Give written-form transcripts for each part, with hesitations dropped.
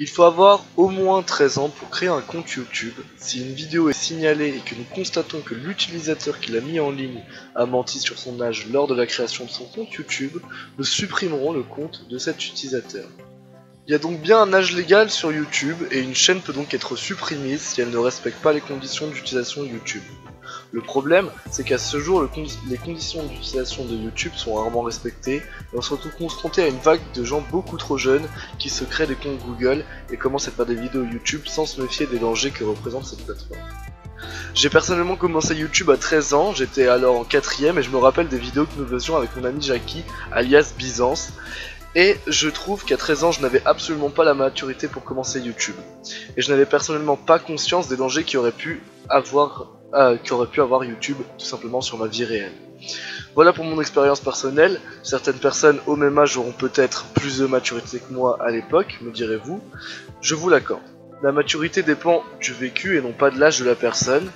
Il faut avoir au moins 13 ans pour créer un compte YouTube. Si une vidéo est signalée et que nous constatons que l'utilisateur qui l'a mis en ligne a menti sur son âge lors de la création de son compte YouTube, nous supprimerons le compte de cet utilisateur. Il y a donc bien un âge légal sur YouTube et une chaîne peut donc être supprimée si elle ne respecte pas les conditions d'utilisation de YouTube. Le problème, c'est qu'à ce jour, les conditions d'utilisation de YouTube sont rarement respectées et on se retrouve confronté à une vague de gens beaucoup trop jeunes qui se créent des comptes Google et commencent à faire des vidéos YouTube sans se méfier des dangers que représente cette plateforme. J'ai personnellement commencé YouTube à 13 ans, j'étais alors en 4ème et je me rappelle des vidéos que nous faisions avec mon ami Jackie, alias Byzance. Et je trouve qu'à 13 ans, je n'avais absolument pas la maturité pour commencer YouTube. Et je n'avais personnellement pas conscience des dangers qui auraient pu avoir YouTube tout simplement sur ma vie réelle. Voilà pour mon expérience personnelle. Certaines personnes au même âge auront peut-être plus de maturité que moi à l'époque, me direz-vous. Je vous l'accorde. La maturité dépend du vécu et non pas de l'âge de la personne.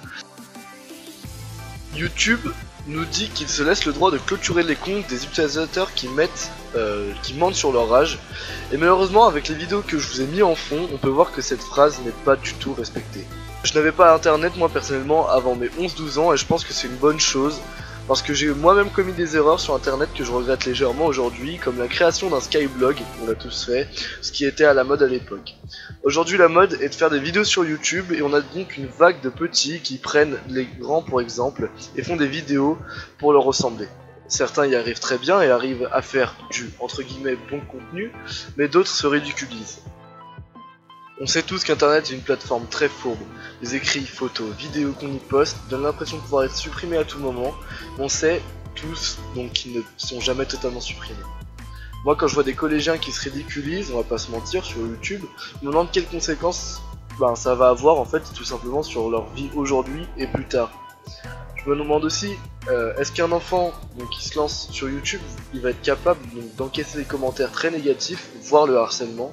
YouTube nous dit qu'il se laisse le droit de clôturer les comptes des utilisateurs qui mentent sur leur âge. Et malheureusement, avec les vidéos que je vous ai mis en fond, on peut voir que cette phrase n'est pas du tout respectée. Je n'avais pas internet moi personnellement avant mes 11-12 ans et je pense que c'est une bonne chose parce que j'ai moi-même commis des erreurs sur internet que je regrette légèrement aujourd'hui, comme la création d'un Skyblog, on l'a tous fait, ce qui était à la mode à l'époque. Aujourd'hui la mode est de faire des vidéos sur YouTube et on a donc une vague de petits qui prennent les grands pour exemple et font des vidéos pour leur ressembler. Certains y arrivent très bien et arrivent à faire du entre guillemets bon contenu, mais d'autres se ridiculisent. On sait tous qu'internet est une plateforme très fourbe. Les écrits, photos, vidéos qu'on y poste donnent l'impression de pouvoir être supprimés à tout moment. On sait tous donc qu'ils ne sont jamais totalement supprimés. Moi quand je vois des collégiens qui se ridiculisent, on va pas se mentir, sur YouTube, je me demande quelles conséquences ça va avoir en fait tout simplement sur leur vie aujourd'hui et plus tard. Je me demande aussi, est-ce qu'un enfant qui se lance sur YouTube, il va être capable d'encaisser les commentaires très négatifs, voire le harcèlement.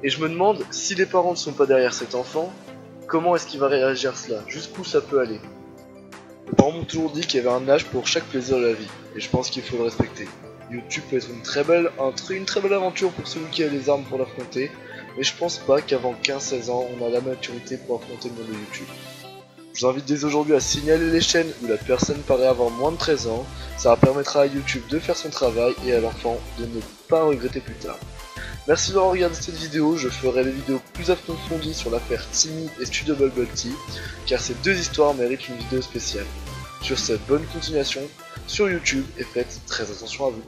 Et je me demande, si les parents ne sont pas derrière cet enfant, comment est-ce qu'il va réagir à cela? Jusqu'où ça peut aller? Mes parents m'ont toujours dit qu'il y avait un âge pour chaque plaisir de la vie, et je pense qu'il faut le respecter. YouTube peut être une très belle aventure pour celui qui a les armes pour l'affronter, mais je pense pas qu'avant 15-16 ans, on a la maturité pour affronter le monde de YouTube. Je vous invite dès aujourd'hui à signaler les chaînes où la personne paraît avoir moins de 13 ans, ça permettra à YouTube de faire son travail et à l'enfant de ne pas regretter plus tard. Merci d'avoir regardé cette vidéo, je ferai des vidéos plus approfondies sur l'affaire Timmy et Studio Bubble Tea, car ces deux histoires méritent une vidéo spéciale. Sur cette bonne continuation sur YouTube et faites très attention à vous.